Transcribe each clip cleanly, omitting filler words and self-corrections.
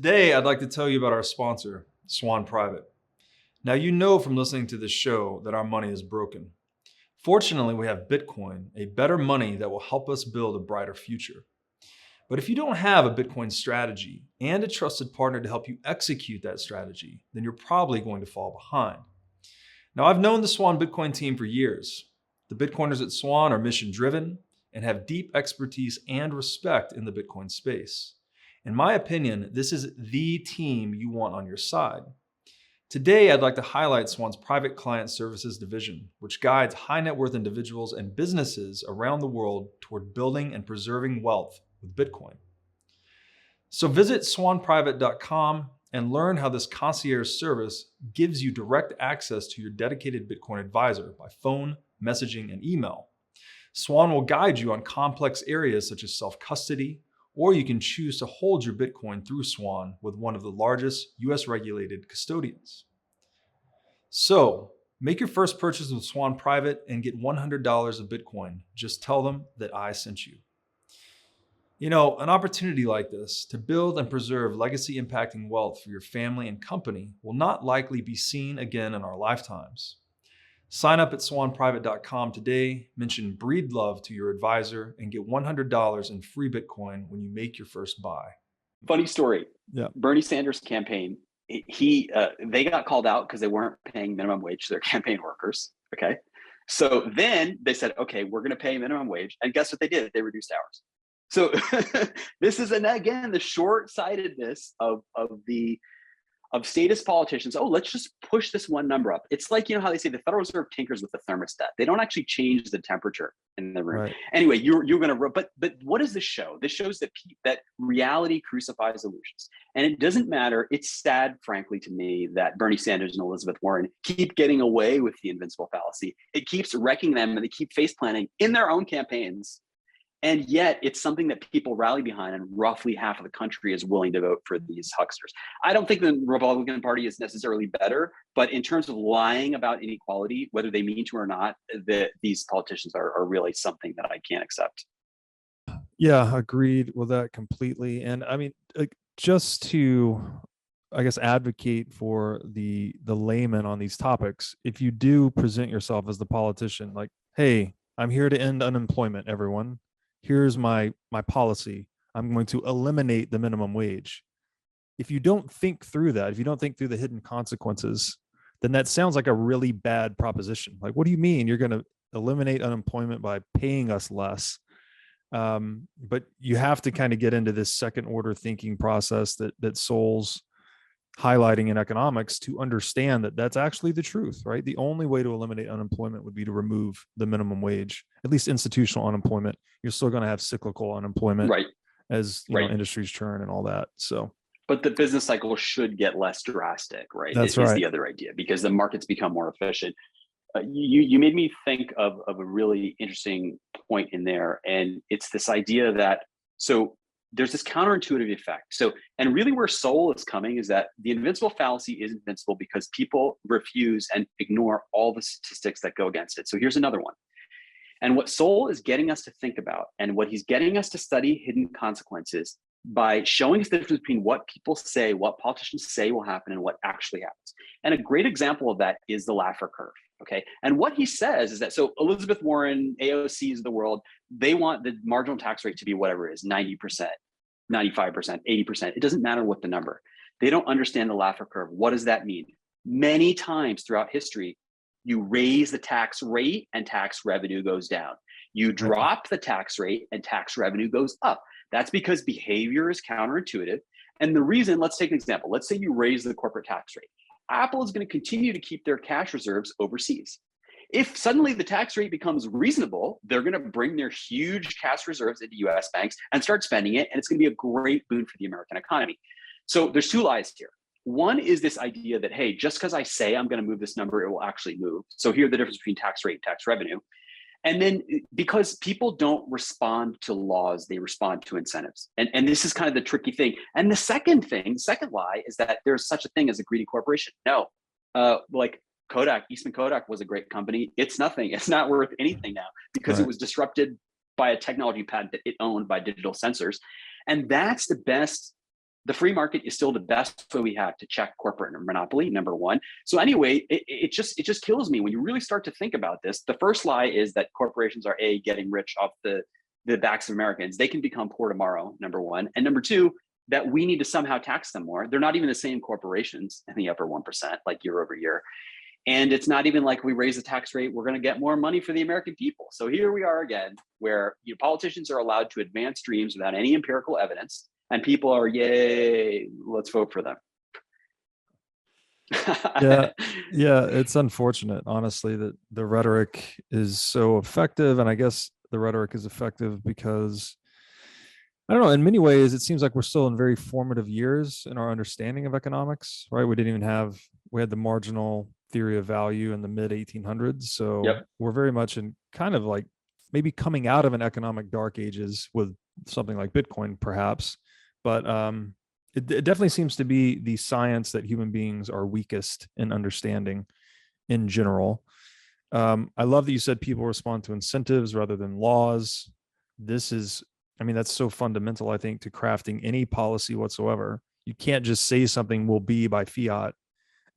Today, I'd like to tell you about our sponsor, Swan Private. Now, you know from listening to this show that our money is broken. Fortunately, we have Bitcoin, a better money that will help us build a brighter future. But if you don't have a Bitcoin strategy and a trusted partner to help you execute that strategy, then you're probably going to fall behind. Now, I've known the Swan Bitcoin team for years. The Bitcoiners at Swan are mission-driven and have deep expertise and respect in the Bitcoin space. In my opinion, this is the team you want on your side. Today, I'd like to highlight Swan's Private Client Services division, which guides high net worth individuals and businesses around the world toward building and preserving wealth with Bitcoin. So visit swanprivate.com and learn how this concierge service gives you direct access to your dedicated Bitcoin advisor by phone, messaging, and email. Swan will guide you on complex areas such as self-custody, or you can choose to hold your Bitcoin through Swan with one of the largest US-regulated custodians. So, make your first purchase with Swan Private and get $100 of Bitcoin. Just tell them that I sent you. You know, an opportunity like this to build and preserve legacy impacting wealth for your family and company will not likely be seen again in our lifetimes. Sign up at swanprivate.com today, mention Breed Love to your advisor, and get $100 in free Bitcoin when you make your first buy. Funny story. Yeah. Bernie Sanders' campaign, they got called out because they weren't paying minimum wage to their campaign workers. Okay. So then they said, okay, we're going to pay minimum wage. And guess what they did? They reduced hours. So this is, and again, the short-sightedness of statist politicians. Oh, let's just push this one number up. It's like, you know how they say the Federal Reserve tinkers with the thermostat. They don't actually change the temperature in the room. Right. Anyway, you're going to, but what does this show? This shows that reality crucifies illusions. And it doesn't matter. It's sad, frankly, to me that Bernie Sanders and Elizabeth Warren keep getting away with the invincible fallacy. It keeps wrecking them and they keep face planting in their own campaigns. And yet it's something that people rally behind, and roughly half of the country is willing to vote for these hucksters. I don't think the Republican Party is necessarily better, but in terms of lying about inequality, whether they mean to or not, these politicians are really something that I can't accept. Yeah, agreed with that completely. And I mean, just to, I guess, advocate for the layman on these topics, if you do present yourself as the politician, like, hey, I'm here to end unemployment, everyone. Here's my policy. I'm going to eliminate the minimum wage. If you don't think through that, if you don't think through the hidden consequences, then that sounds like a really bad proposition. Like, what do you mean you're going to eliminate unemployment by paying us less? But you have to kind of get into this second order thinking process that Sowell's highlighting in economics to understand that that's actually the truth, right? The only way to eliminate unemployment would be to remove the minimum wage, at least institutional unemployment. You're still going to have cyclical unemployment, right, as you know, industries churn and all that. So, but the business cycle should get less drastic, right? That's right. Is the other idea, because the markets become more efficient. You made me think of a really interesting point in there, and it's this idea that there's this counterintuitive effect. So, and really where Sowell is coming is that the invincible fallacy is invincible because people refuse and ignore all the statistics that go against it. So here's another one. And what Sowell is getting us to think about, and what he's getting us to study hidden consequences by showing us the difference between what people say, what politicians say will happen, and what actually happens. And a great example of that is the Laffer curve. Okay. And what he says is that, so Elizabeth Warren, AOCs of the world, they want the marginal tax rate to be whatever it is, 90%, 95%, 80%. It doesn't matter what the number. They don't understand the Laffer curve. What does that mean? Many times throughout history, you raise the tax rate and tax revenue goes down. You drop the tax rate and tax revenue goes up. That's because behavior is counterintuitive. And the reason, let's take an example. Let's say you raise the corporate tax rate. Apple is going to continue to keep their cash reserves overseas. If suddenly the tax rate becomes reasonable, they're going to bring their huge cash reserves into US banks and start spending it. And it's going to be a great boon for the American economy. So there's two lies here. One is this idea that, hey, just because I say I'm going to move this number, it will actually move. So here's the difference between tax rate and tax revenue. And then because people don't respond to laws, they respond to incentives. And this is kind of the tricky thing. And the second lie is that there's such a thing as a greedy corporation. No, like Kodak, Eastman Kodak was a great company. It's nothing. It's not worth anything now because it was disrupted by a technology patent that it owned by digital sensors. And that's the best the free market is still the best way we have to check corporate monopoly, number one. So anyway, it just kills me when you really start to think about this. The first lie is that corporations are getting rich off the backs of Americans. They can become poor tomorrow, number one. And number two, that we need to somehow tax them more. They're not even the same corporations in the upper 1%, like year over year. And it's not even like we raise the tax rate, we're going to get more money for the American people. So here we are again, where politicians are allowed to advance dreams without any empirical evidence, and people are, yay, let's vote for them. Yeah, it's unfortunate, honestly, that the rhetoric is so effective. And I guess the rhetoric is effective because, I don't know, in many ways, it seems like we're still in very formative years in our understanding of economics, right? We had the marginal theory of value in the mid 1800s. So Yep. We're very much in kind of like maybe coming out of an economic dark ages with something like Bitcoin, perhaps. But it definitely seems to be the science that human beings are weakest in understanding in general. I love that you said people respond to incentives rather than laws. That's so fundamental, I think, to crafting any policy whatsoever. You can't just say something will be by fiat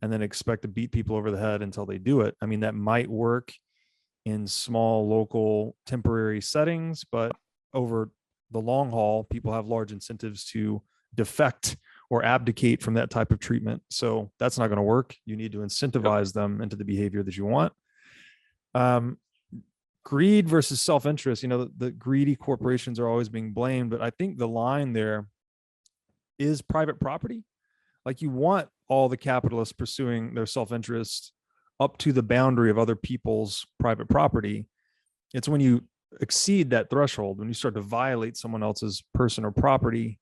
and then expect to beat people over the head until they do it. I mean, that might work in small, local, temporary settings, but over the long haul, people have large incentives to defect or abdicate from that type of treatment. So that's not going to work. You need to incentivize them into the behavior that you want. Greed versus self-interest, the greedy corporations are always being blamed, but I think the line there is private property. Like, you want all the capitalists pursuing their self-interest up to the boundary of other people's private property. It's when you exceed that threshold, when you start to violate someone else's person or property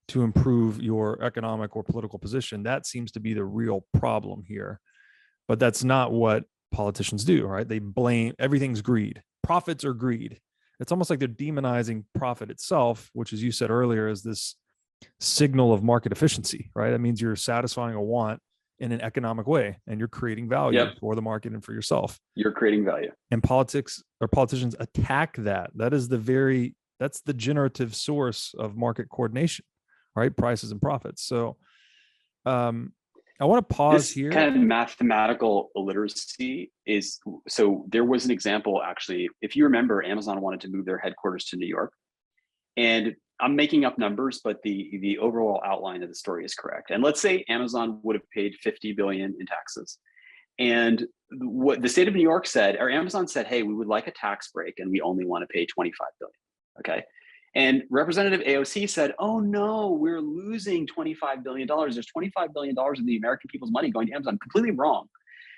to improve your economic or political position, that seems to be the real problem here. But that's not what politicians do, right? They blame everything's greed. Profits are greed. It's almost like they're demonizing profit itself, which, as you said earlier, is this signal of market efficiency, right? That means you're satisfying a want in an economic way, and you're creating value for the market and for yourself. You're creating value. And politicians attack that. That's the generative source of market coordination, right? Prices and profits. So I want to pause here. Kind of mathematical illiteracy is, so there was an example, actually, if you remember, Amazon wanted to move their headquarters to New York. And I'm making up numbers, but the overall outline of the story is correct. And let's say Amazon would have paid $50 billion in taxes. And what the state of New York said, or Amazon said, hey, we would like a tax break and we only want to pay $25 billion, okay? And Representative AOC said, oh no, we're losing $25 billion. There's $25 billion of the American people's money going to Amazon. Completely wrong,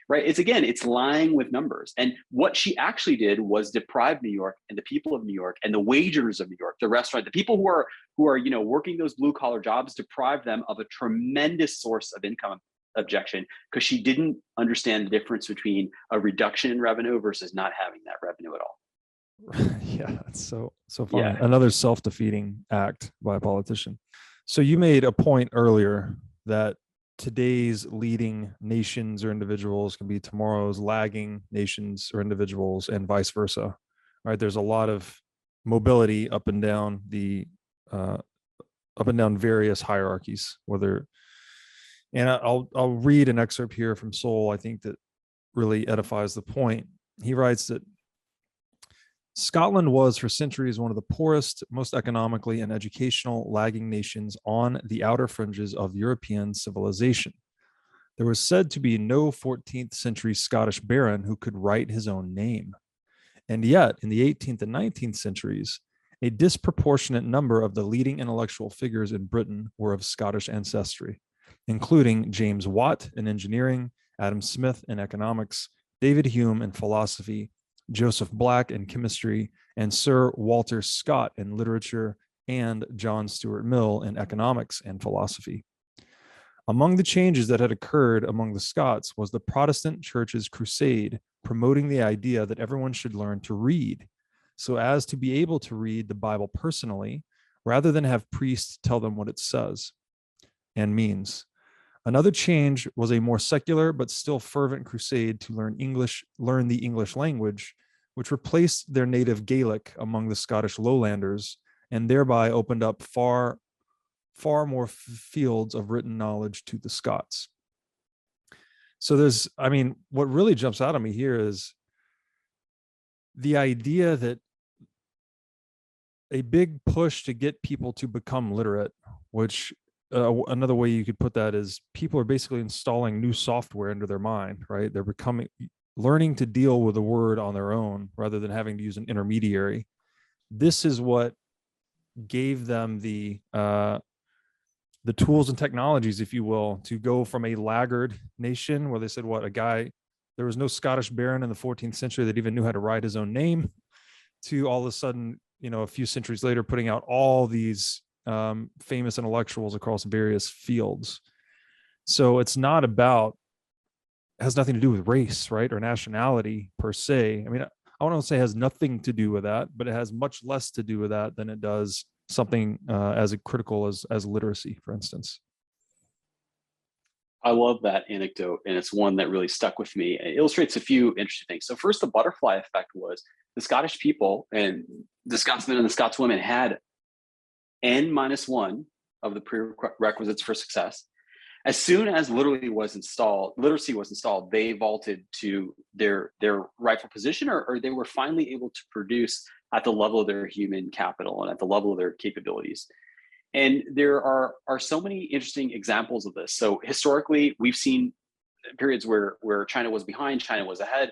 right? It's lying with numbers. And what she actually did was deprive New York and the people of New York and the wagers of New York, the restaurant, the people who are working those blue collar jobs, deprive them of a tremendous source of income objection, because she didn't understand the difference between a reduction in revenue versus not having that revenue at all. Yeah, that's so funny. Yeah. Another self-defeating act by a politician. So you made a point earlier that today's leading nations or individuals can be tomorrow's lagging nations or individuals, and vice versa. Right? There's a lot of mobility up and down various hierarchies. And I'll read an excerpt here from Sowell, I think, that really edifies the point. He writes that Scotland was for centuries one of the poorest, most economically and educational lagging nations on the outer fringes of European civilization. There was said to be no 14th century Scottish baron who could write his own name. And yet, in the 18th and 19th centuries, a disproportionate number of the leading intellectual figures in Britain were of Scottish ancestry, including James Watt in engineering, Adam Smith in economics, David Hume in philosophy, Joseph Black in chemistry, and Sir Walter Scott in literature, and John Stuart Mill in economics and philosophy. Among the changes that had occurred among the Scots was the Protestant Church's crusade promoting the idea that everyone should learn to read, so as to be able to read the Bible personally, rather than have priests tell them what it says and means. Another change was a more secular but still fervent crusade to learn the English language, which replaced their native Gaelic among the Scottish lowlanders and thereby opened up far far more fields of written knowledge to the Scots. So there's, I mean, what really jumps out at me here is the idea that a big push to get people to become literate, which another way you could put that is people are basically installing new software into their mind, right? They're learning to deal with a word on their own rather than having to use an intermediary. This is what gave them the tools and technologies, if you will, to go from a laggard nation where they said, there was no Scottish baron in the 14th century that even knew how to write his own name, to all of a sudden, a few centuries later, putting out all these famous intellectuals across various fields. So it's not about, has nothing to do with race, right? Or nationality per se. I mean, I want to say it has nothing to do with that, but it has much less to do with that than it does something as critical as literacy, for instance. I love that anecdote, and it's one that really stuck with me. It illustrates a few interesting things. So first, the butterfly effect was the Scottish people and the Scotsmen and the Scotswomen had N-1 of the prerequisites for success. As soon as literacy was installed, they vaulted to their rightful position, or they were finally able to produce at the level of their human capital and at the level of their capabilities. And there are so many interesting examples of this. So historically, we've seen periods where China was behind, China was ahead.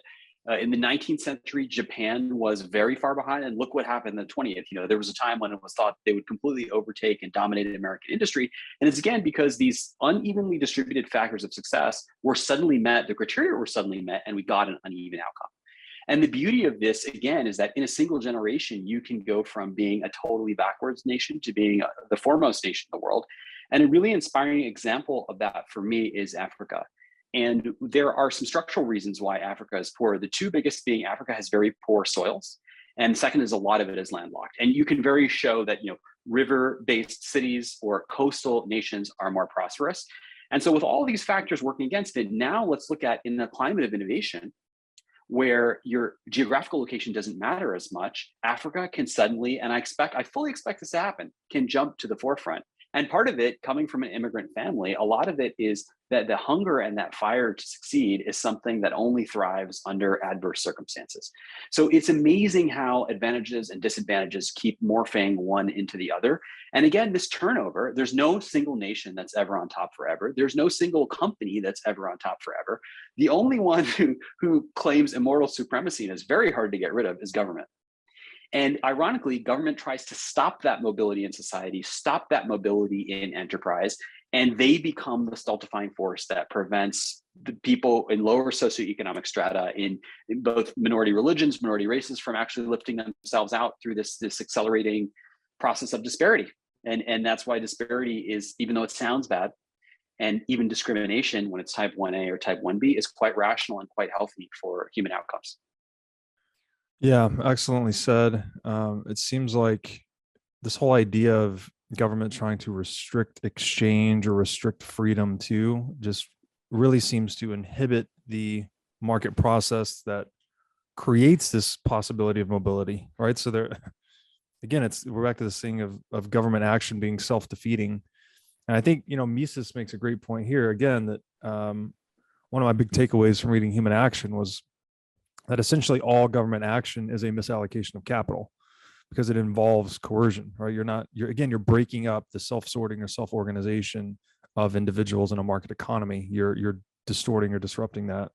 In the 19th century, Japan was very far behind, and look what happened in the 20th. There was a time when it was thought they would completely overtake and dominate American industry. And it's again because these unevenly distributed factors of success were suddenly met, the criteria were suddenly met, and we got an uneven outcome. And the beauty of this, again, is that in a single generation, you can go from being a totally backwards nation to being the foremost nation in the world. And a really inspiring example of that for me is Africa. And there are some structural reasons why Africa is poor. The two biggest being Africa has very poor soils. And second is a lot of it is landlocked. And you can very show that, river-based cities or coastal nations are more prosperous. And so with all these factors working against it, now let's look at in the climate of innovation, where your geographical location doesn't matter as much, Africa can suddenly, and I fully expect this to happen, can jump to the forefront. And part of it, coming from an immigrant family, a lot of it is that the hunger and that fire to succeed is something that only thrives under adverse circumstances. So it's amazing how advantages and disadvantages keep morphing one into the other. And again, this turnover, there's no single nation that's ever on top forever. There's no single company that's ever on top forever. The only one who claims immortal supremacy and is very hard to get rid of is government. And ironically, government tries to stop that mobility in society, stop that mobility in enterprise, and they become the stultifying force that prevents the people in lower socioeconomic strata in both minority religions, minority races from actually lifting themselves out through this accelerating process of disparity. And that's why disparity is, even though it sounds bad, and even discrimination when it's type 1A or type 1B is quite rational and quite healthy for human outcomes. Yeah, excellently said. It seems like this whole idea of government trying to restrict exchange or restrict freedom too just really seems to inhibit the market process that creates this possibility of mobility, right? So again, we're back to this thing of government action being self-defeating. And I think, Mises makes a great point here again, that one of my big takeaways from reading Human Action was that essentially all government action is a misallocation of capital because it involves coercion, right? You're breaking up the self-sorting or self-organization of individuals in a market economy. You're distorting or disrupting that.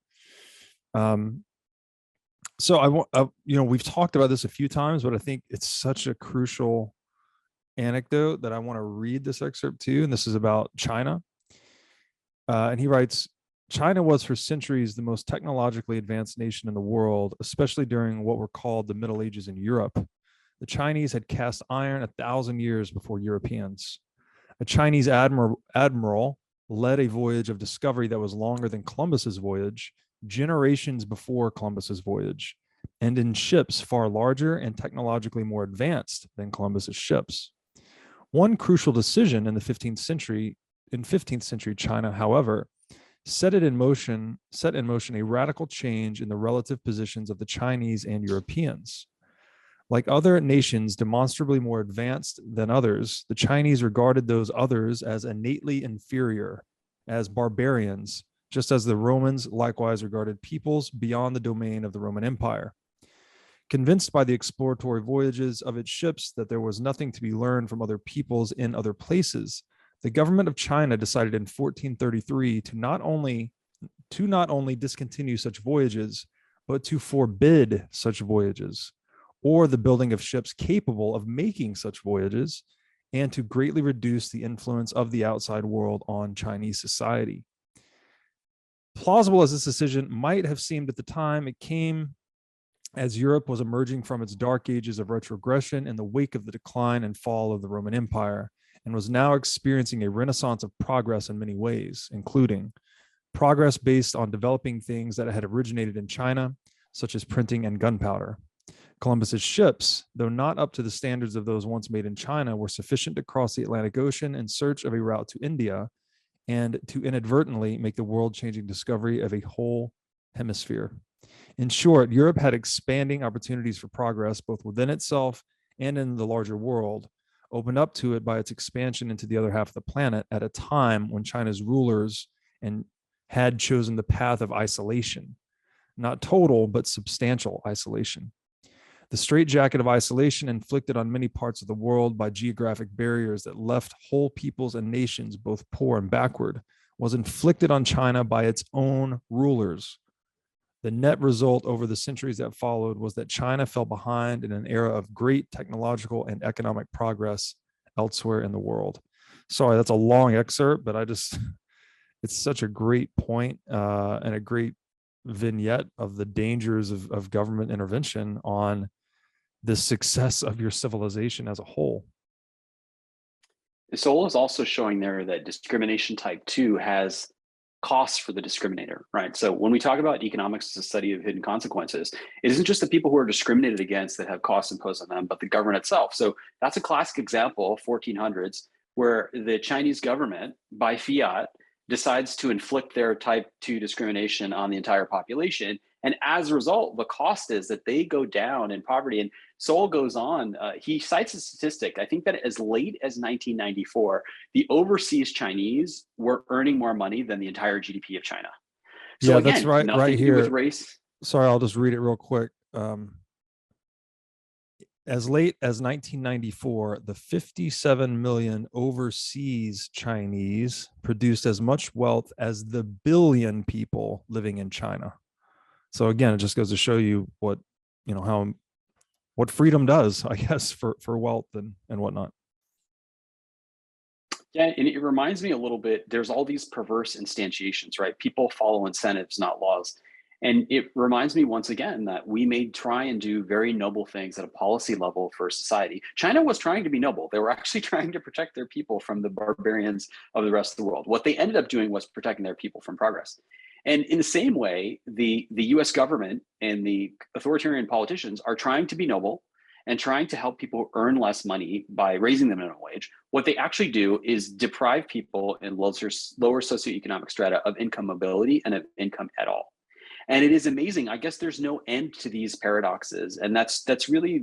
So we've talked about this a few times, but I think it's such a crucial anecdote that I want to read this excerpt to, and this is about China. And he writes, China was for centuries the most technologically advanced nation in the world, especially during what were called the Middle Ages in Europe. The Chinese had cast iron 1,000 years before Europeans. A Chinese admiral led a voyage of discovery that was longer than Columbus's voyage, generations before Columbus's voyage, and in ships far larger and technologically more advanced than Columbus's ships. One crucial decision in 15th century China, however, set in motion a radical change in the relative positions of the Chinese and Europeans. Like other nations demonstrably more advanced than others, the Chinese regarded those others as innately inferior, as barbarians, just as the Romans likewise regarded peoples beyond the domain of the Roman Empire. Convinced by the exploratory voyages of its ships that there was nothing to be learned from other peoples in other places, the government of China decided in 1433 to not only discontinue such voyages, but to forbid such voyages, or the building of ships capable of making such voyages, and to greatly reduce the influence of the outside world on Chinese society. Plausible as this decision might have seemed at the time, it came as Europe was emerging from its dark ages of retrogression in the wake of the decline and fall of the Roman Empire, and was now experiencing a renaissance of progress in many ways, including progress based on developing things that had originated in China, such as printing and gunpowder. Columbus's ships, though not up to the standards of those once made in China, were sufficient to cross the Atlantic Ocean in search of a route to India and to inadvertently make the world-changing discovery of a whole hemisphere. In short, Europe had expanding opportunities for progress both within itself and in the larger world, opened up to it by its expansion into the other half of the planet at a time when China's rulers had chosen the path of isolation, not total, but substantial isolation. The straitjacket of isolation inflicted on many parts of the world by geographic barriers that left whole peoples and nations both poor and backward was inflicted on China by its own rulers. The net result over the centuries that followed was that China fell behind in an era of great technological and economic progress elsewhere in the world. Sorry, that's a long excerpt, but it's such a great point and a great vignette of the dangers of government intervention on the success of your civilization as a whole. Sowell is also showing there that discrimination type 2 has costs for the discriminator, right? So when we talk about economics as a study of hidden consequences, it isn't just the people who are discriminated against that have costs imposed on them, but the government itself. So that's a classic example, 1400s, where the Chinese government, by fiat, decides to inflict their type 2 discrimination on the entire population. And as a result, the cost is that they go down in poverty. And Sowell goes on, he cites a statistic, I think that as late as 1994, the overseas Chinese were earning more money than the entire GDP of China. So Yeah, again, that's right, nothing right to do with here. race. Sorry, I'll just read it real quick. As late as 1994, the 57 million overseas Chinese produced as much wealth as the billion people living in China. So again, it just goes to show you what, what freedom does, I guess, for wealth and whatnot. Yeah, and it reminds me a little bit, there's all these perverse instantiations, right? People follow incentives, not laws. And it reminds me once again that we may try and do very noble things at a policy level for society. China was trying to be noble. They were actually trying to protect their people from the barbarians of the rest of the world. What they ended up doing was protecting their people from progress. And in the same way, the US government and the authoritarian politicians are trying to be noble and trying to help people earn less money by raising the minimum wage. What they actually do is deprive people in lower socioeconomic strata of income mobility and of income at all. And it is amazing. I guess there's no end to these paradoxes. And that's really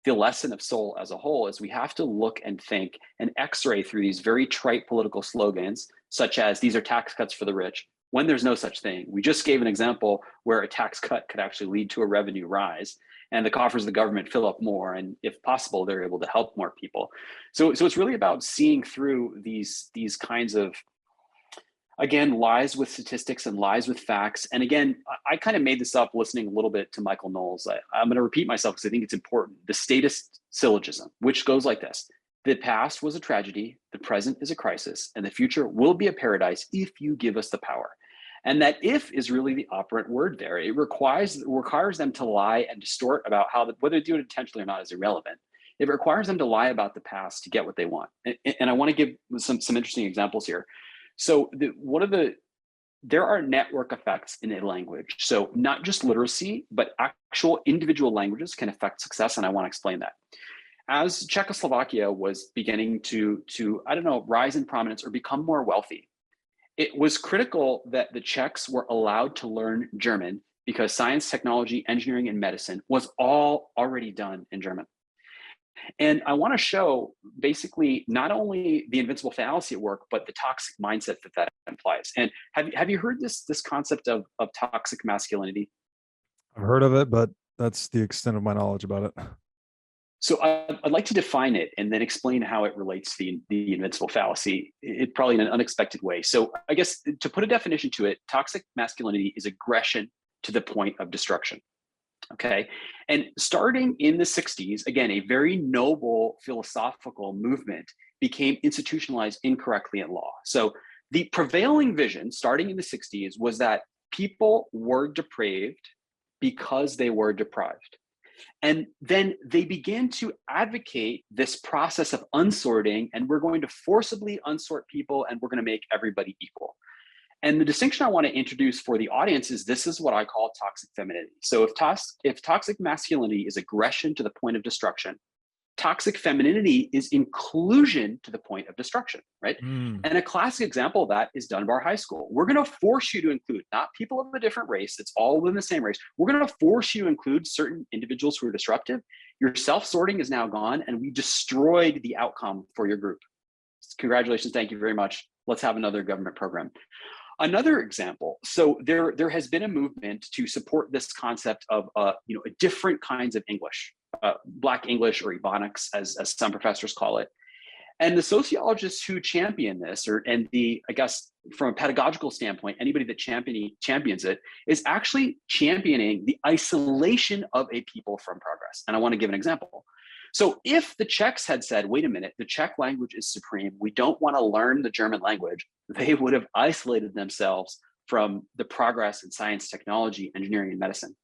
the lesson of Sowell as a whole, is we have to look and think and x-ray through these very trite political slogans, such as these are tax cuts for the rich, when there's no such thing. We just gave an example where a tax cut could actually lead to a revenue rise, and the coffers of the government fill up more, and if possible, they're able to help more people. So it's really about seeing through these kinds of, again, lies with statistics and lies with facts. And again, I kind of made this up listening a little bit to Michael Knowles. I'm going to repeat myself because I think it's important. The statist syllogism, which goes like this: the past was a tragedy, the present is a crisis, and the future will be a paradise if you give us the power. And that "if" is really the operant word there. It requires them to lie and distort about whether they do it intentionally or not is irrelevant. It requires them to lie about the past to get what they want. And I want to give some interesting examples here. So there are network effects in a language. So not just literacy, but actual individual languages can affect success. And I want to explain that. As Czechoslovakia was beginning to rise in prominence or become more wealthy, it was critical that the Czechs were allowed to learn German because science, technology, engineering, and medicine was all already done in German. And I want to show basically not only the invincible fallacy at work, but the toxic mindset that implies. And have you heard this concept of toxic masculinity? I've heard of it, but that's the extent of my knowledge about it. So I'd like to define it and then explain how it relates to the invincible fallacy, it probably in an unexpected way. So I guess to put a definition to it, toxic masculinity is aggression to the point of destruction. Okay. And starting in the 60s, again, a very noble philosophical movement became institutionalized incorrectly in law. So the prevailing vision starting in the 60s was that people were depraved because they were deprived. And then they began to advocate this process of unsorting, and we're going to forcibly unsort people and we're going to make everybody equal. And the distinction I want to introduce for the audience is this is what I call toxic femininity. So if toxic masculinity is aggression to the point of destruction, toxic femininity is inclusion to the point of destruction, right? And a classic example of that is Dunbar High School. We're going to force you to include not people of a different race, it's all within the same race. We're going to force you to include certain individuals who are disruptive. Your self-sorting is now gone, and we destroyed the outcome for your group. Congratulations, thank you very much. Let's have another government program. Another example, so there has been a movement to support this concept of different kinds of English, Black English or Ebonics, as some professors call it. And the sociologists who champion this, I guess from a pedagogical standpoint, anybody that champions it is actually championing the isolation of a people from progress. And I want to give an example. So if the Czechs had said, wait a minute, the Czech language is supreme, we don't want to learn the German language, they would have isolated themselves from the progress in science, technology, engineering, and medicine.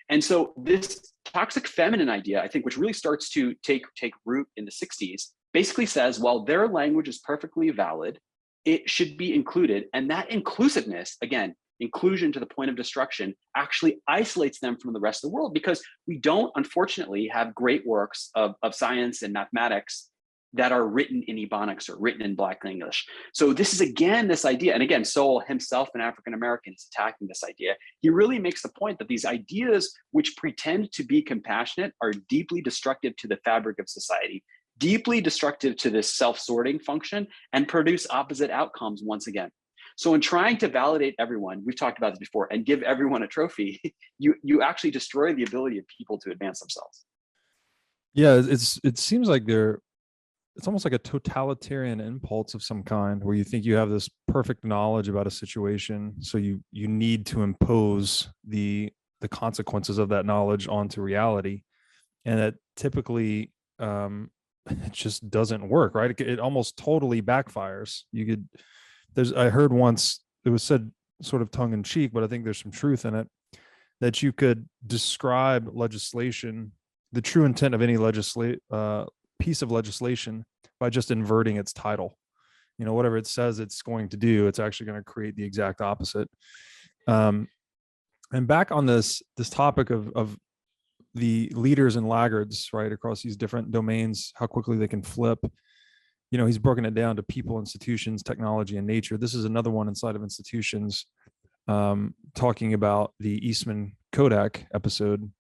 And so this toxic feminine idea, I think, which really starts to take root in the 60s, basically says, well, their language is perfectly valid, it should be included. And that inclusiveness, again, inclusion to the point of destruction, actually isolates them from the rest of the world, because we don't, unfortunately, have great works of science and mathematics that are written in Ebonics or written in Black English. So this is, again, this idea, and again, Sowell himself, an African-American, is attacking this idea. He really makes the point that these ideas which pretend to be compassionate are deeply destructive to the fabric of society, deeply destructive to this self-sorting function, and produce opposite outcomes once again. So in trying to validate everyone, we've talked about this before, and give everyone a trophy, you actually destroy the ability of people to advance themselves. Yeah, it seems like it's almost like a totalitarian impulse of some kind, where you think you have this perfect knowledge about a situation, so you need to impose the consequences of that knowledge onto reality, and that typically it just doesn't work, right? It almost totally backfires. I heard once, it was said sort of tongue in cheek, but I think there's some truth in it, that you could describe legislation, the true intent of any piece of legislation, by just inverting its title. Whatever it says it's going to do, it's actually going to create the exact opposite. And back on this topic of the leaders and laggards, right, across these different domains, how quickly they can flip. He's broken it down to people, institutions, technology, and nature. This is another one inside of institutions, talking about the Eastman Kodak episode.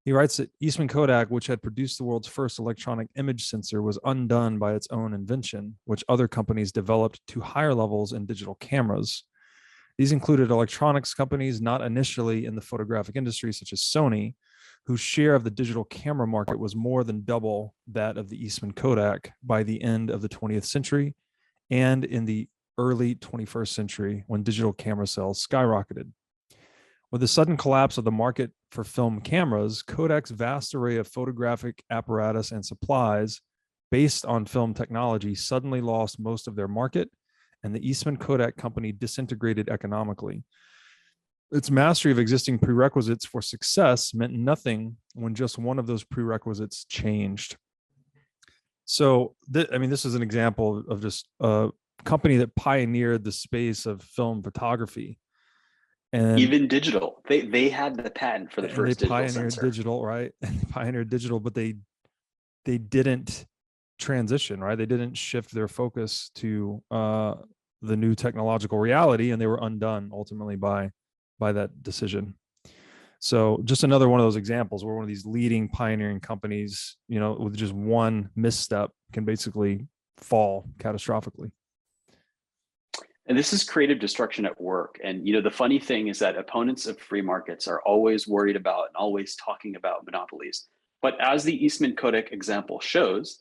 He writes that Eastman Kodak, which had produced the world's first electronic image sensor, was undone by its own invention, which other companies developed to higher levels in digital cameras. These included electronics companies not initially in the photographic industry, such as Sony, whose share of the digital camera market was more than double that of the Eastman Kodak by the end of the 20th century, and in the early 21st century, when digital camera sales skyrocketed. With the sudden collapse of the market for film cameras, Kodak's vast array of photographic apparatus and supplies based on film technology suddenly lost most of their market, and the Eastman Kodak company disintegrated economically. Its mastery of existing prerequisites for success meant nothing when just one of those prerequisites changed. So, this is an example of just a company that pioneered the space of film photography. And even digital, they had the patent for the first digital sensor. They pioneered digital, right? And they pioneered digital, but they didn't transition, right? They didn't shift their focus to the new technological reality, and they were undone ultimately by that decision. So just another one of those examples where one of these leading pioneering companies, with just one misstep can basically fall catastrophically. And this is creative destruction at work. And the funny thing is that opponents of free markets are always worried about and always talking about monopolies. But as the Eastman Kodak example shows,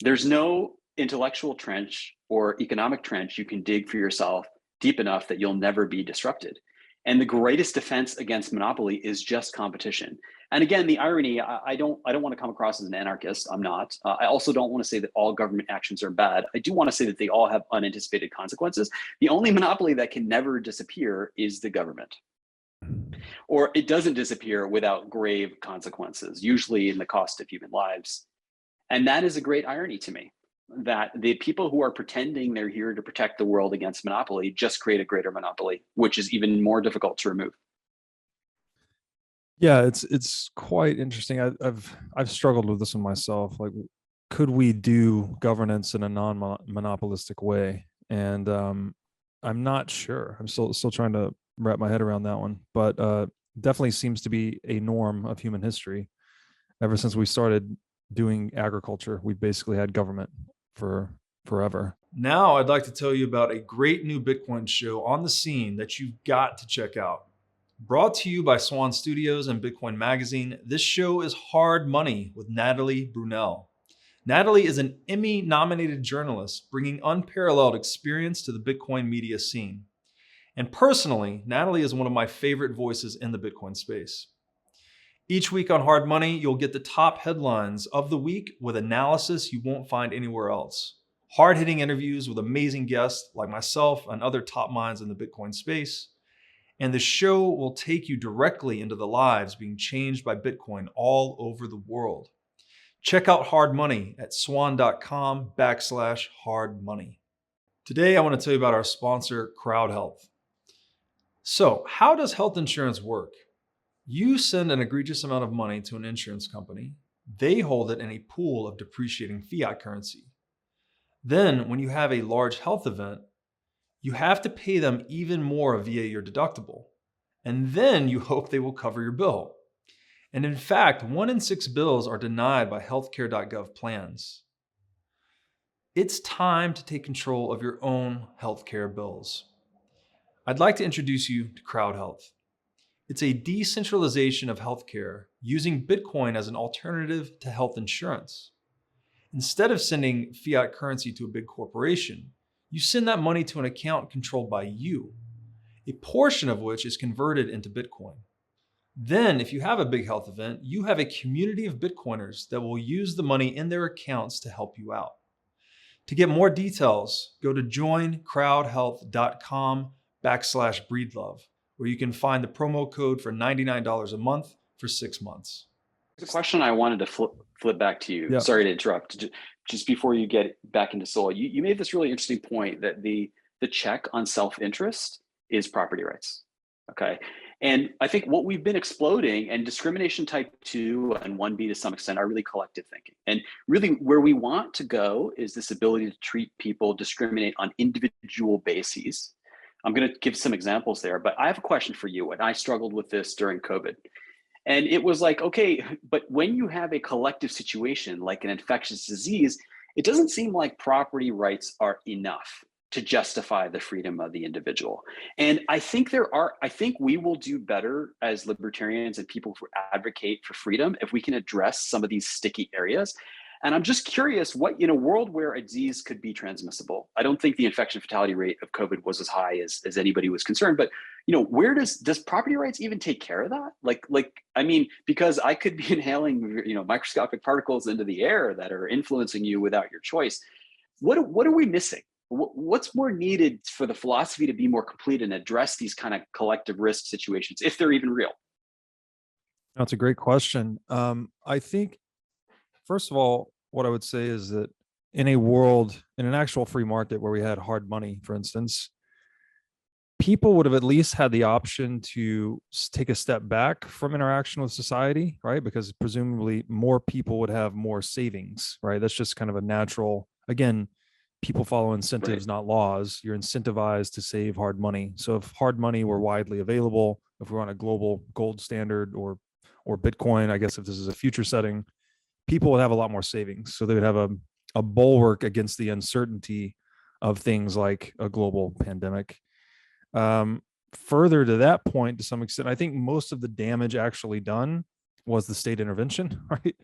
there's no intellectual trench or economic trench you can dig for yourself deep enough that you'll never be disrupted. And the greatest defense against monopoly is just competition. And again, the irony, I don't want to come across as an anarchist. I'm not. I also don't want to say that all government actions are bad. I do want to say that they all have unanticipated consequences. The only monopoly that can never disappear is the government. Or it doesn't disappear without grave consequences, usually in the cost of human lives. And that is a great irony to me, that the people who are pretending they're here to protect the world against monopoly just create a greater monopoly, which is even more difficult to remove. Yeah, it's quite interesting. I've struggled with this one myself. Like, could we do governance in a non-monopolistic way? And I'm not sure. I'm still trying to wrap my head around that one. But definitely seems to be a norm of human history. Ever since we started doing agriculture, we basically had government for forever. Now I'd like to tell you about a great new Bitcoin show on the scene that you've got to check out. Brought to you by Swan Studios and Bitcoin Magazine, this show is Hard Money with Natalie Brunell. Natalie is an Emmy-nominated journalist bringing unparalleled experience to the Bitcoin media scene. And personally, Natalie is one of my favorite voices in the Bitcoin space. Each week on Hard Money, you'll get the top headlines of the week with analysis you won't find anywhere else. Hard-hitting interviews with amazing guests like myself and other top minds in the Bitcoin space. And the show will take you directly into the lives being changed by Bitcoin all over the world. Check out Hard Money at swan.com/hardmoney. Today, I want to tell you about our sponsor, CrowdHealth. So, how does health insurance work? You send an egregious amount of money to an insurance company. They hold it in a pool of depreciating fiat currency. Then, when you have a large health event, you have to pay them even more via your deductible. And then you hope they will cover your bill. And in fact, 1 in 6 bills are denied by healthcare.gov plans. It's time to take control of your own healthcare bills. I'd like to introduce you to CrowdHealth. It's a decentralization of healthcare using Bitcoin as an alternative to health insurance. Instead of sending fiat currency to a big corporation, you send that money to an account controlled by you, a portion of which is converted into Bitcoin. Then, if you have a big health event, you have a community of Bitcoiners that will use the money in their accounts to help you out. To get more details, go to joincrowdhealth.com/breedlove, where you can find the promo code for $99 a month for 6 months. The question I wanted to flip back to you. Yeah. Sorry to interrupt. Just before you get back into Sowell, you made this really interesting point that the check on self-interest is property rights. Okay. And I think what we've been exploding, and discrimination type 2 and 1B to some extent, are really collective thinking. And really where we want to go is this ability to treat people, discriminate on individual bases. I'm going to give some examples there, but I have a question for you. And I struggled with this during COVID. And it was like, okay, but when you have a collective situation like an infectious disease, it doesn't seem like property rights are enough to justify the freedom of the individual. And I think we will do better as libertarians and people who advocate for freedom if we can address some of these sticky areas. And I'm just curious, what in a world where a disease could be transmissible, I don't think the infection fatality rate of COVID was as high as anybody was concerned, but where does property rights even take care of that? Because I could be inhaling, microscopic particles into the air that are influencing you without your choice. What are we missing? What's more needed for the philosophy to be more complete and address these kind of collective risk situations, if they're even real? That's a great question. I think, first of all, what I would say is that in an actual free market where we had hard money, for instance, people would have at least had the option to take a step back from interaction with society, right? Because presumably more people would have more savings, right? That's just kind of a natural, again, people follow incentives, not laws. You're incentivized to save hard money. So if hard money were widely available, if we're on a global gold standard or Bitcoin, I guess if this is a future setting, people would have a lot more savings. So they would have a bulwark against the uncertainty of things like a global pandemic. Further to that point, to some extent, I think most of the damage actually done was the state intervention, right?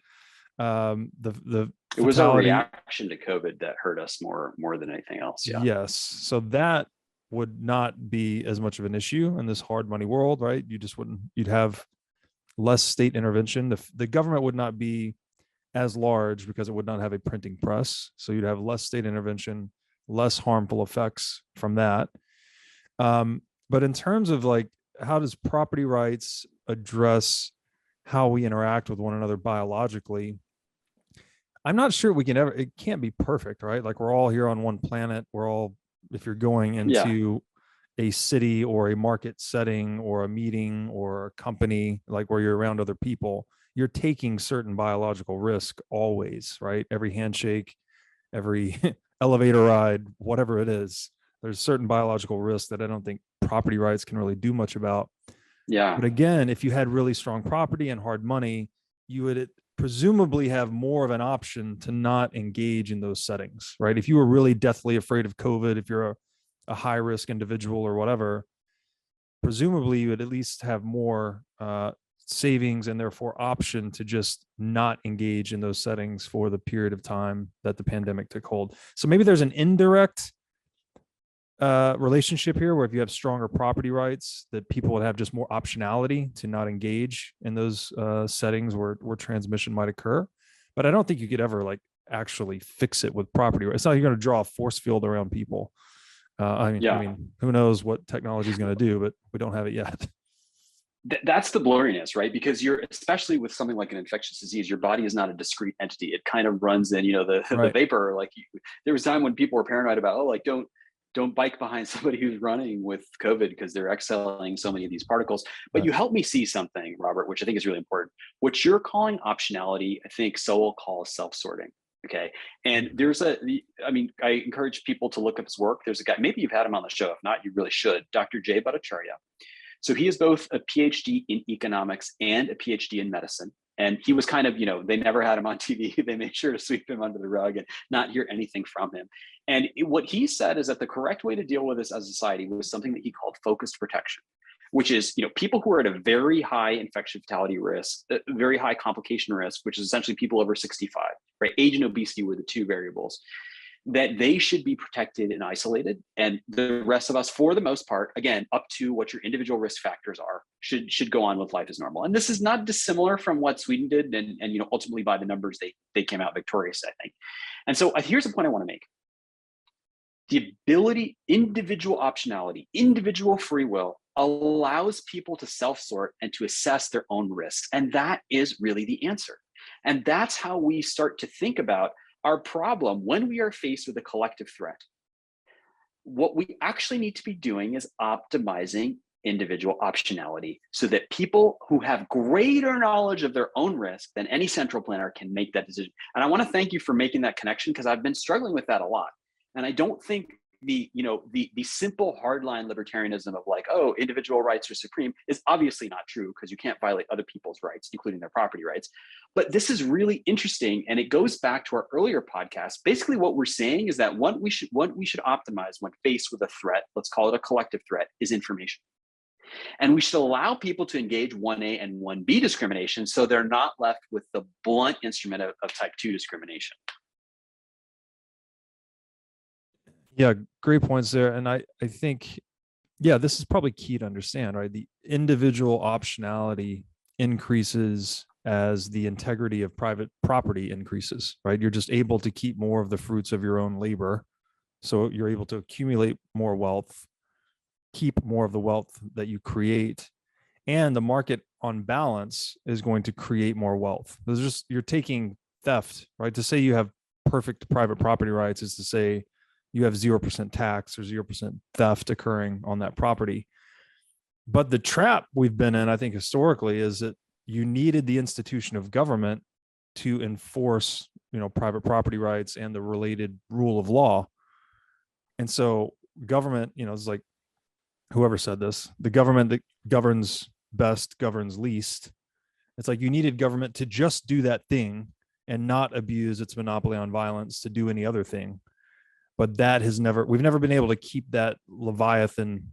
It was our reaction to COVID that hurt us more than anything else. Yeah. Yes. So that would not be as much of an issue in this hard money world, right? You just wouldn't, you'd have less state intervention. The government would not be as large because it would not have a printing press. So you'd have less state intervention, less harmful effects from that. But in terms of like, how does property rights address how we interact with one another biologically? I'm not sure we can ever, it can't be perfect, right? Like we're all here on one planet. We're all, if you're going into a city or a market setting or a meeting or a company, like where you're around other people, you're taking certain biological risk always, right? Every handshake, every elevator ride, whatever it is, there's certain biological risks that I don't think property rights can really do much about. Yeah. But again, if you had really strong property and hard money, you would presumably have more of an option to not engage in those settings, right? If you were really deathly afraid of COVID, if you're a high risk individual or whatever, presumably you would at least have more savings and therefore option to just not engage in those settings for the period of time that the pandemic took hold. So maybe there's an indirect relationship here where if you have stronger property rights, that people would have just more optionality to not engage in those settings where transmission might occur. But I don't think you could ever like actually fix it with property rights. It's not like you're going to draw a force field around people. I mean, who knows what technology is going to do, but we don't have it yet. That's the blurriness, right? Because you're, especially with something like an infectious disease, your body is not a discrete entity. It kind of runs in, the vapor. Like there was a time when people were paranoid about, don't bike behind somebody who's running with COVID because they're exhaling so many of these particles. But you helped me see something, Robert, which I think is really important. What you're calling optionality, I think Sowell calls self-sorting. Okay. And I encourage people to look up his work. There's a guy, maybe you've had him on the show. If not, you really should. Dr. Jay Bhattacharya. So he is both a PhD in economics and a PhD in medicine. And he was kind of, they never had him on TV. They made sure to sweep him under the rug and not hear anything from him. And what he said is that the correct way to deal with this as a society was something that he called focused protection, which is, people who are at a very high infection fatality risk, very high complication risk, which is essentially people over 65, right? Age and obesity were the two variables, that they should be protected and isolated. And the rest of us, for the most part, again, up to what your individual risk factors are, should go on with life as normal. And this is not dissimilar from what Sweden did. And ultimately by the numbers, they came out victorious, I think. And so here's the point I want to make. The ability, individual optionality, individual free will allows people to self-sort and to assess their own risks. And that is really the answer. And that's how we start to think about our problem when we are faced with a collective threat. What we actually need to be doing is optimizing individual optionality so that people who have greater knowledge of their own risk than any central planner can make that decision. And I want to thank you for making that connection, because I've been struggling with that a lot. And I don't think the simple hardline libertarianism of like, oh, individual rights are supreme is obviously not true, because you can't violate other people's rights, including their property rights. But this is really interesting. And it goes back to our earlier podcast. Basically, what we're saying is that what we should optimize when faced with a threat, let's call it a collective threat, is information. And we should allow people to engage 1A and 1B discrimination so they're not left with the blunt instrument of type 2 discrimination. Yeah, great points there. And I think, this is probably key to understand, right? The individual optionality increases as the integrity of private property increases, right? You're just able to keep more of the fruits of your own labor. So you're able to accumulate more wealth, keep more of the wealth that you create, and the market on balance is going to create more wealth. You're taking theft, right? To say you have perfect private property rights is to say you have 0% tax or 0% theft occurring on that property. But the trap we've been in, I think, historically, is that you needed the institution of government to enforce, private property rights and the related rule of law. And so government, it's like, whoever said this, the government that governs best, governs least. It's like you needed government to just do that thing and not abuse its monopoly on violence to do any other thing. But that has we've never been able to keep that Leviathan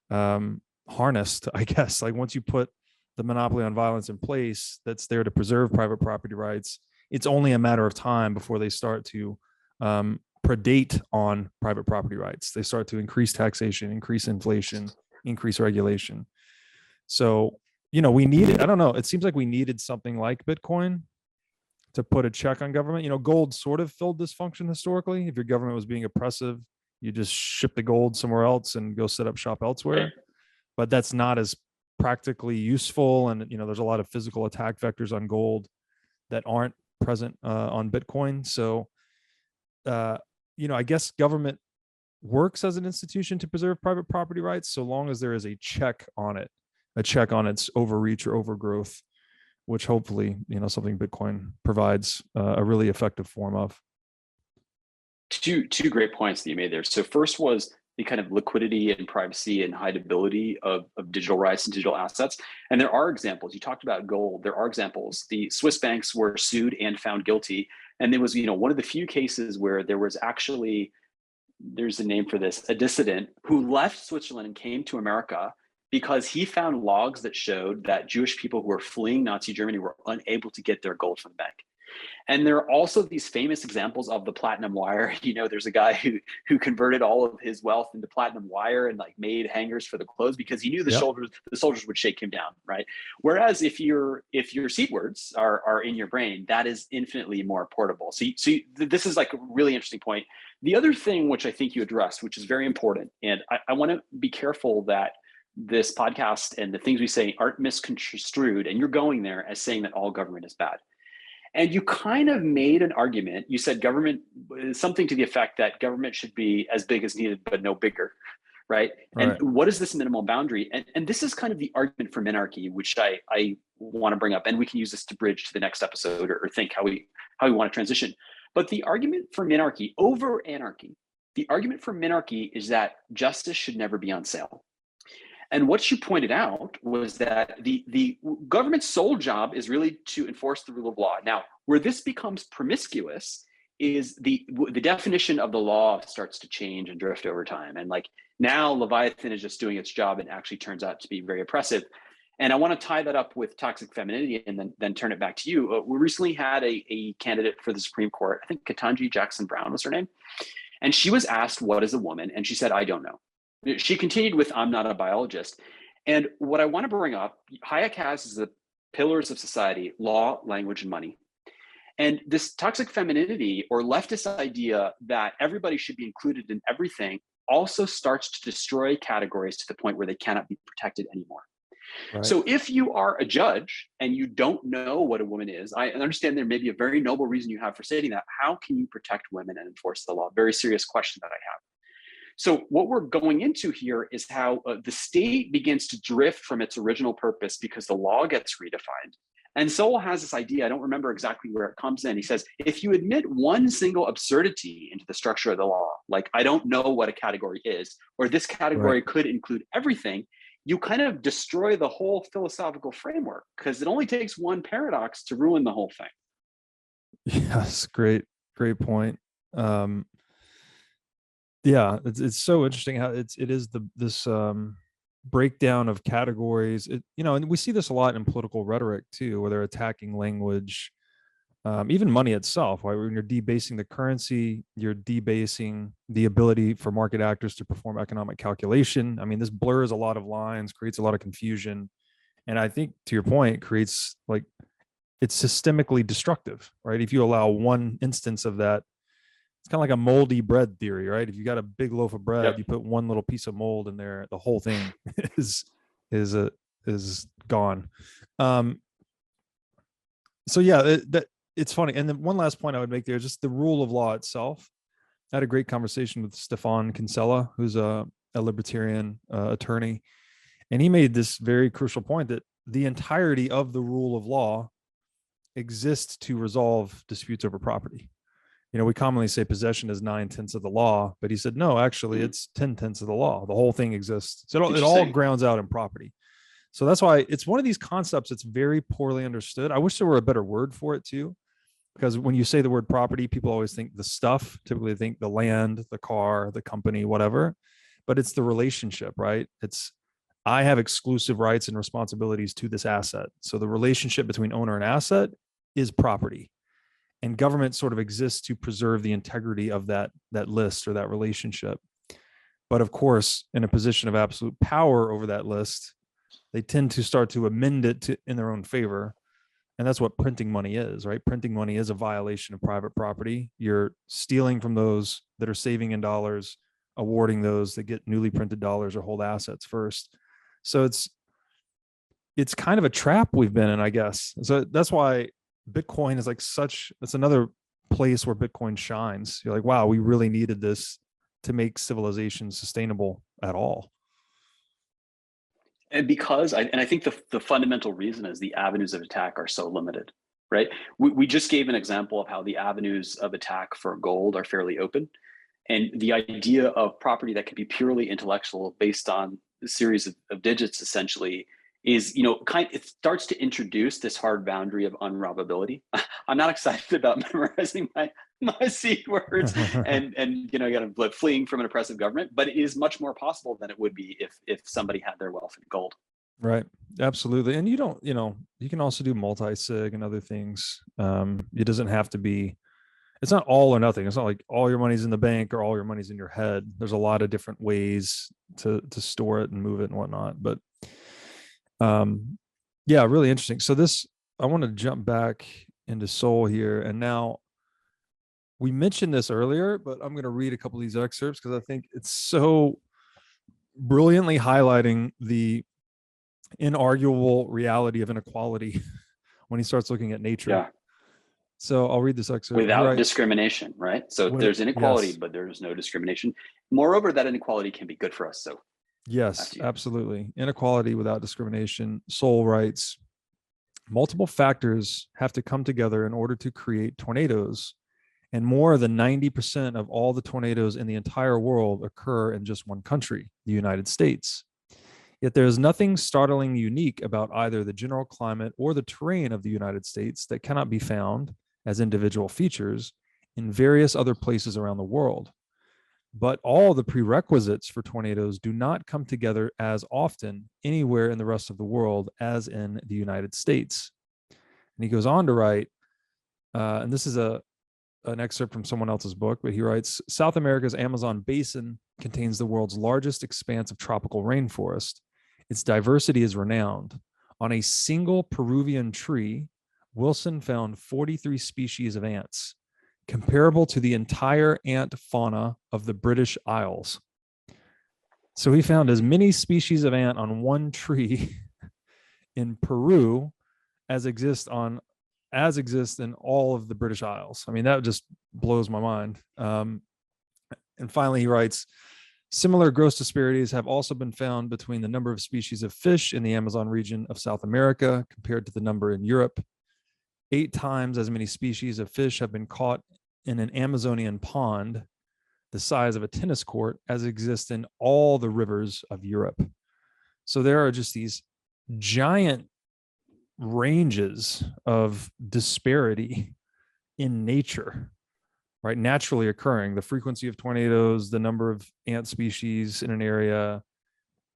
harnessed, I guess. Like once you put the monopoly on violence in place that's there to preserve private property rights, it's only a matter of time before they start to predate on private property rights. They start to increase taxation, increase inflation, increase regulation. So, we needed, I don't know, it seems like we needed something like Bitcoin to put a check on government. Gold sort of filled this function historically. If your government was being oppressive, you just ship the gold somewhere else and go set up shop elsewhere. But that's not as practically useful. And, there's a lot of physical attack vectors on gold that aren't present on Bitcoin. So, I guess government works as an institution to preserve private property rights so long as there is a check on it, a check on its overreach or overgrowth, which hopefully, something Bitcoin provides a really effective form of. Two great points that you made there. So first was the kind of liquidity and privacy and hideability of digital rights and digital assets. And there are examples. You talked about gold. There are examples. The Swiss banks were sued and found guilty. And there was, one of the few cases where there was actually, there's a name for this, a dissident who left Switzerland and came to America because he found logs that showed that Jewish people who were fleeing Nazi Germany were unable to get their gold from the bank. And there are also these famous examples of the platinum wire. There's a guy who converted all of his wealth into platinum wire and like made hangers for the clothes because he knew the soldiers would shake him down, right? Whereas if your seed words are in your brain, that is infinitely more portable. So this is like a really interesting point. The other thing which I think you addressed, which is very important, and I want to be careful that this podcast and the things we say aren't misconstrued, and you're going there as saying that all government is bad. And you kind of made an argument. You said government, something to the effect that government should be as big as needed, but no bigger, right? And what is this minimal boundary? And this is kind of the argument for minarchy, which I want to bring up, and we can use this to bridge to the next episode or think how we want to transition. But the argument for minarchy over anarchy, the argument for minarchy is that justice should never be on sale. And what you pointed out was that the government's sole job is really to enforce the rule of law. Now, where this becomes promiscuous is the definition of the law starts to change and drift over time. And like now Leviathan is just doing its job and actually turns out to be very oppressive. And I want to tie that up with toxic femininity and then turn it back to you. We recently had a candidate for the Supreme Court. I think Ketanji Jackson Brown was her name. And she was asked, what is a woman? And she said, I don't know. She continued with, I'm not a biologist. And what I want to bring up, Hayek has is the pillars of society: law, language, and money. And this toxic femininity or leftist idea that everybody should be included in everything also starts to destroy categories to the point where they cannot be protected anymore. Right. So if you are a judge and you don't know what a woman is, I understand there may be a very noble reason you have for stating that. How can you protect women and enforce the law? Very serious question that I have. So what we're going into here is how the state begins to drift from its original purpose because the law gets redefined. And Sowell has this idea, I don't remember exactly where it comes in. He says, if you admit one single absurdity into the structure of the law, like I don't know what a category is, or this category could include everything, you kind of destroy the whole philosophical framework because it only takes one paradox to ruin the whole thing. Yes, great point. Yeah, it's so interesting how it is this breakdown of categories. And we see this a lot in political rhetoric too, where they're attacking language, even money itself. Right? When you're debasing the currency, you're debasing the ability for market actors to perform economic calculation. I mean, this blurs a lot of lines, creates a lot of confusion, and I think to your point, creates it's systemically destructive. Right? If you allow one instance of that. It's kind of like a moldy bread theory, right? If you got a big loaf of bread, you put one little piece of mold in there, the whole thing is gone. So yeah, it's funny. And then one last point I would make there, just the rule of law itself. I had a great conversation with Stefan Kinsella, who's a libertarian attorney, and he made this very crucial point that the entirety of the rule of law exists to resolve disputes over property. We commonly say possession is 9/10 of the law, but he said, no, actually it's 10/10 of the law. The whole thing exists. So it all grounds out in property. So that's why it's one of these concepts that's very poorly understood. I wish there were a better word for it too, because when you say the word property, people always think the stuff, typically think the land, the car, the company, whatever, but it's the relationship, right? It's, I have exclusive rights and responsibilities to this asset. So the relationship between owner and asset is property, and government sort of exists to preserve the integrity of that list or that relationship. But of course, in a position of absolute power over that list, they tend to start to amend it in their own favor. And that's what printing money is, right? Printing money is a violation of private property. You're stealing from those that are saving in dollars, awarding those that get newly printed dollars or hold assets first. So it's kind of a trap we've been in, I guess. So that's why Bitcoin is like it's another place where Bitcoin shines. You're like, wow, we really needed this to make civilization sustainable at all. And I think the fundamental reason is the avenues of attack are so limited, right? We just gave an example of how the avenues of attack for gold are fairly open. And the idea of property that can be purely intellectual based on a series of digits essentially is, it starts to introduce this hard boundary of unrobbability. I'm not excited about memorizing my seed words and fleeing from an oppressive government, but it is much more possible than it would be if somebody had their wealth in gold. Right. Absolutely. And you can also do multi-sig and other things. It doesn't have to be, it's not all or nothing. It's not like all your money's in the bank or all your money's in your head. There's a lot of different ways to store it and move it and whatnot. But yeah, really interesting. So I want to jump back into Sowell here. And now we mentioned this earlier, but I'm going to read a couple of these excerpts because I think it's so brilliantly highlighting the inarguable reality of inequality when he starts looking at nature. Yeah. So I'll read this excerpt. Without discrimination, right? So there's inequality, yes. But there's no discrimination. Moreover, that inequality can be good for us. So yes, absolutely. Inequality without discrimination. Sowell writes, multiple factors have to come together in order to create tornadoes, and more than 90% of all the tornadoes in the entire world occur in just one country, the United States. Yet there is nothing startlingly unique about either the general climate or the terrain of the United States that cannot be found as individual features in various other places around the world. But all the prerequisites for tornadoes do not come together as often anywhere in the rest of the world as in the United States. And he goes on to write, and this is an excerpt from someone else's book, but he writes, South America's Amazon basin contains the world's largest expanse of tropical rainforest. Its diversity is renowned. On a single Peruvian tree, Wilson found 43 species of ants, comparable to the entire ant fauna of the British Isles. So he found as many species of ant on one tree in Peru as exist in all of the British Isles. I mean, that just blows my mind. And finally, he writes, similar gross disparities have also been found between the number of species of fish in the Amazon region of South America compared to the number in Europe. 8 times as many species of fish have been caught in an Amazonian pond the size of a tennis court as exists in all the rivers of Europe. So there are just these giant ranges of disparity in nature, right? Naturally occurring, the frequency of tornadoes, the number of ant species in an area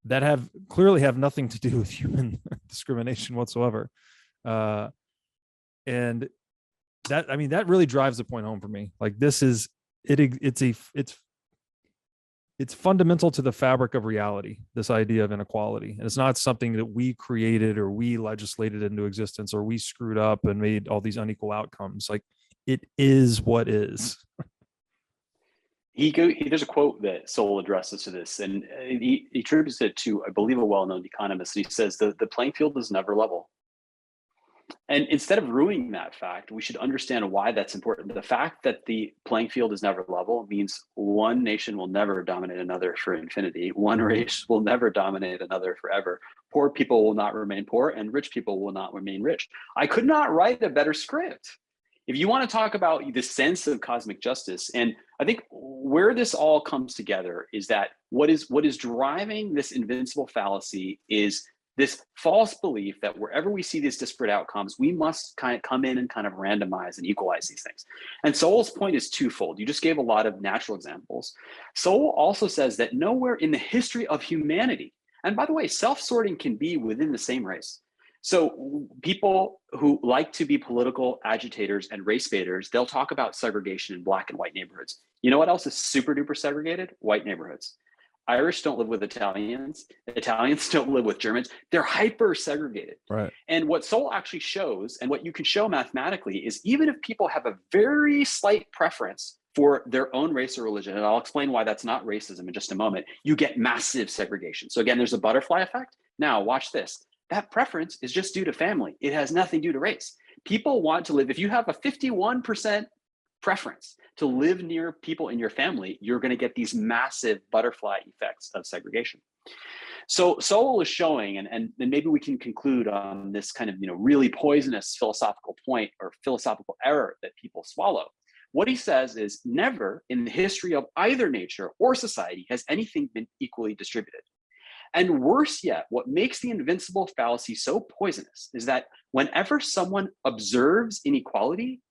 that clearly have nothing to do with human discrimination whatsoever. And that really drives the point home for me. Like, this is it's fundamental to the fabric of reality, this idea of inequality. And it's not something that we created or we legislated into existence or we screwed up and made all these unequal outcomes. Like, it is what is. There's a quote that Sowell addresses to this, and he attributes it to, I believe, a well-known economist. And he says the playing field is never level. And instead of ruining that fact, we should understand why that's important. The fact that the playing field is never level means one nation will never dominate another for infinity. One race will never dominate another forever. Poor people will not remain poor, and rich people will not remain rich. I could not write a better script. If you want to talk about the sense of cosmic justice, and I think where this all comes together is that what is driving this invincible fallacy is This false belief that wherever we see these disparate outcomes, we must kind of come in and kind of randomize and equalize these things. And Sowell's point is twofold. You just gave a lot of natural examples. Sowell also says that nowhere in the history of humanity, and by the way, self-sorting can be within the same race. So people who like to be political agitators and race baiters, they'll talk about segregation in Black and white neighborhoods. You know what else is super duper segregated? White neighborhoods. Irish don't live with Italians. Italians don't live with Germans. They're hyper segregated. Right. And what Sowell actually shows, and what you can show mathematically, is even if people have a very slight preference for their own race or religion, and I'll explain why that's not racism in just a moment, you get massive segregation. So again, there's a butterfly effect. Now watch this. That preference is just due to family. It has nothing to do to race. People want to live, if you have a 51% preference to live near people in your family, you're going to get these massive butterfly effects of segregation. So Sowell is showing, and maybe we can conclude on this kind of really poisonous philosophical point or philosophical error that people swallow. What he says is never in the history of either nature or society has anything been equally distributed. And worse yet, what makes the invincible fallacy so poisonous is that whenever someone observes inequality,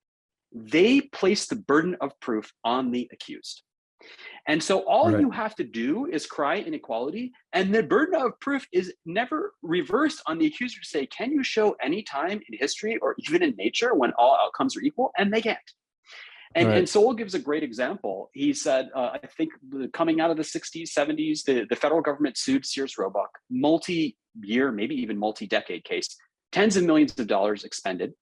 they place the burden of proof on the accused. And so all Right. you have to do is cry inequality, and the burden of proof is never reversed on the accuser to say, can you show any time in history or even in nature when all outcomes are equal? And they can't. And, Right. and Sowell gives a great example. He said, I think coming out of the 60s, 70s, the federal government sued Sears Roebuck, multi-year, maybe even multi-decade case, tens of millions of dollars expended.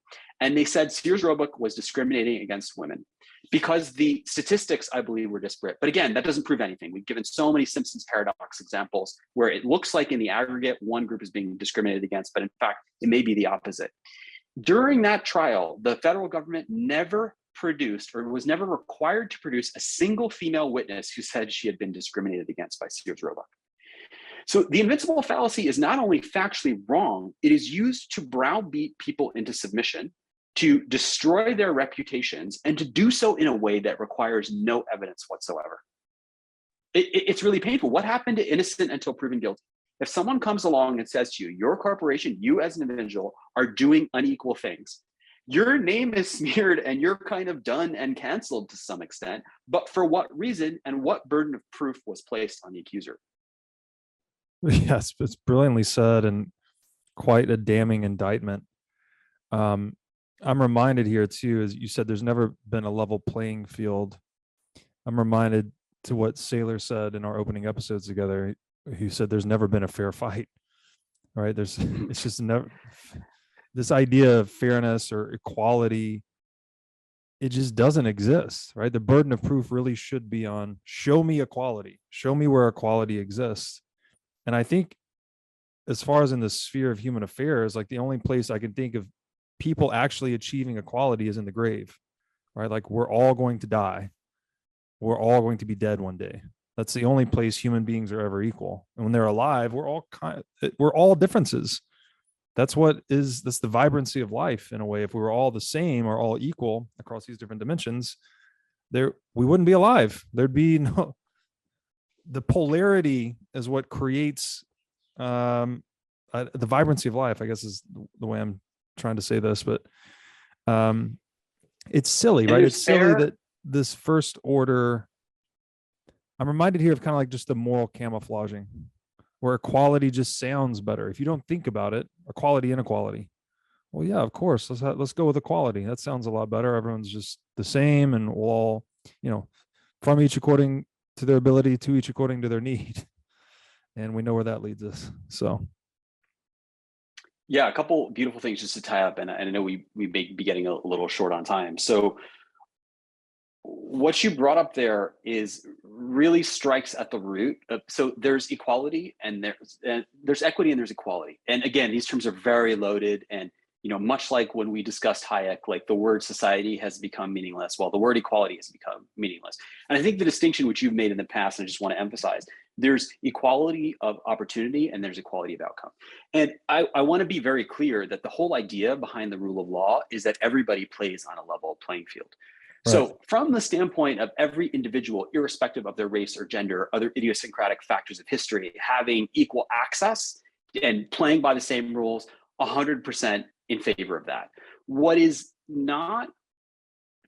And they said Sears Roebuck was discriminating against women because the statistics, I believe, were disparate. But again, that doesn't prove anything. We've given so many Simpsons paradox examples where it looks like in the aggregate, one group is being discriminated against, but in fact, it may be the opposite. During that trial, the federal government never produced or was never required to produce a single female witness who said she had been discriminated against by Sears Roebuck. So the invincible fallacy is not only factually wrong, it is used to browbeat people into submission, to destroy their reputations, and to do so in a way that requires no evidence whatsoever. It's really painful. What happened to innocent until proven guilty? If someone comes along and says to you, your corporation, you as an individual are doing unequal things, your name is smeared and you're kind of done and canceled to some extent, but for what reason and what burden of proof was placed on the accuser? Yes, it's brilliantly said and quite a damning indictment. I'm reminded here too, as you said, there's never been a level playing field. I'm reminded to what Saylor said in our opening episodes together. He said there's never been a fair fight, right? It's just never, this idea of fairness or equality, it just doesn't exist, right? The burden of proof really should be on show me equality, show me where equality exists. And I think as far as in the sphere of human affairs, like the only place I can think of people actually achieving equality is in the grave, right? Like we're all going to die. We're all going to be dead one day. That's the only place human beings are ever equal. And when they're alive, we're all differences. That's the vibrancy of life in a way. If we were all the same or all equal across these different dimensions, we wouldn't be alive. There'd be no, the polarity is what creates the vibrancy of life, I guess is the way I'm trying to say this, but it's silly, right? It's silly that this first order, I'm reminded here of kind of like just the moral camouflaging, where equality just sounds better. If you don't think about it, equality, inequality. Well, yeah, of course, let's go with equality. That sounds a lot better. Everyone's just the same, and we'll all, from each according to their ability, to each according to their need. And we know where that leads us. So. Yeah, a couple beautiful things just to tie up, and I know we may be getting a little short on time. So what you brought up there is really strikes at the root of, so there's equality and there's equity and there's equality. And again, these terms are very loaded, and much like when we discussed Hayek, like the word society has become meaningless, while the word equality has become meaningless. And I think the distinction which you've made in the past, and I just want to emphasize, there's equality of opportunity and there's equality of outcome. And I want to be very clear that the whole idea behind the rule of law is that everybody plays on a level playing field. Right. So from the standpoint of every individual, irrespective of their race or gender, or other idiosyncratic factors of history, having equal access and playing by the same rules, 100% in favor of that. What is not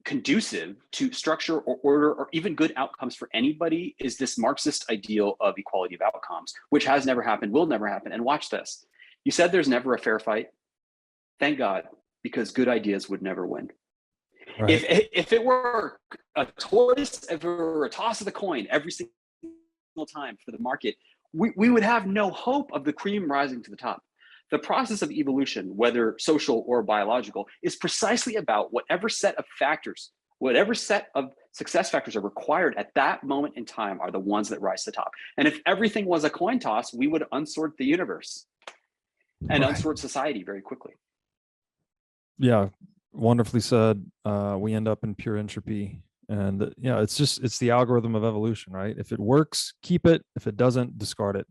conducive to structure or order or even good outcomes for anybody is this Marxist ideal of equality of outcomes, which has never happened, will never happen. And watch this. You said there's never a fair fight. Thank God, because good ideas would never win. Right. If it were a toss of the coin every single time for the market, we would have no hope of the cream rising to the top. The process of evolution, whether social or biological, is precisely about whatever set of factors, whatever set of success factors are required at that moment in time are the ones that rise to the top. And if everything was a coin toss, we would unsort the universe and unsort society very quickly. Yeah, wonderfully said. We end up in pure entropy. And it's the algorithm of evolution, right? If it works, keep it. If it doesn't, discard it.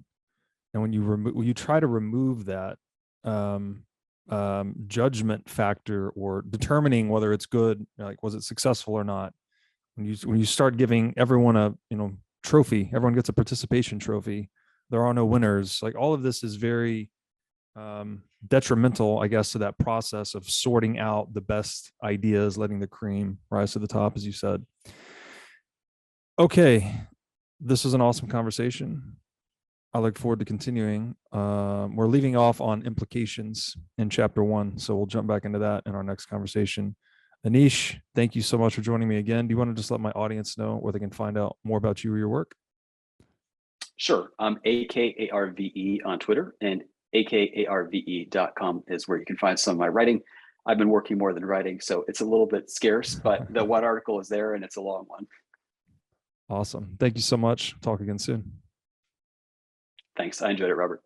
And when you try to remove that judgment factor or determining whether it's good, like was it successful or not, when you start giving everyone a trophy, everyone gets a participation trophy. There are no winners. Like all of this is very detrimental, I guess, to that process of sorting out the best ideas, letting the cream rise to the top, as you said. Okay, this is an awesome conversation. I look forward to continuing. We're leaving off on implications in chapter 1, so we'll jump back into that in our next conversation. Aneesh, thank you so much for joining me again. Do you want to just let my audience know where they can find out more about you or your work? Sure. AKARVE on Twitter, and AKARVE.com is where you can find some of my writing. I've been working more than writing, so it's a little bit scarce, but the one article is there and it's a long one. Awesome. Thank you so much. Talk again soon. Thanks. I enjoyed it, Robert.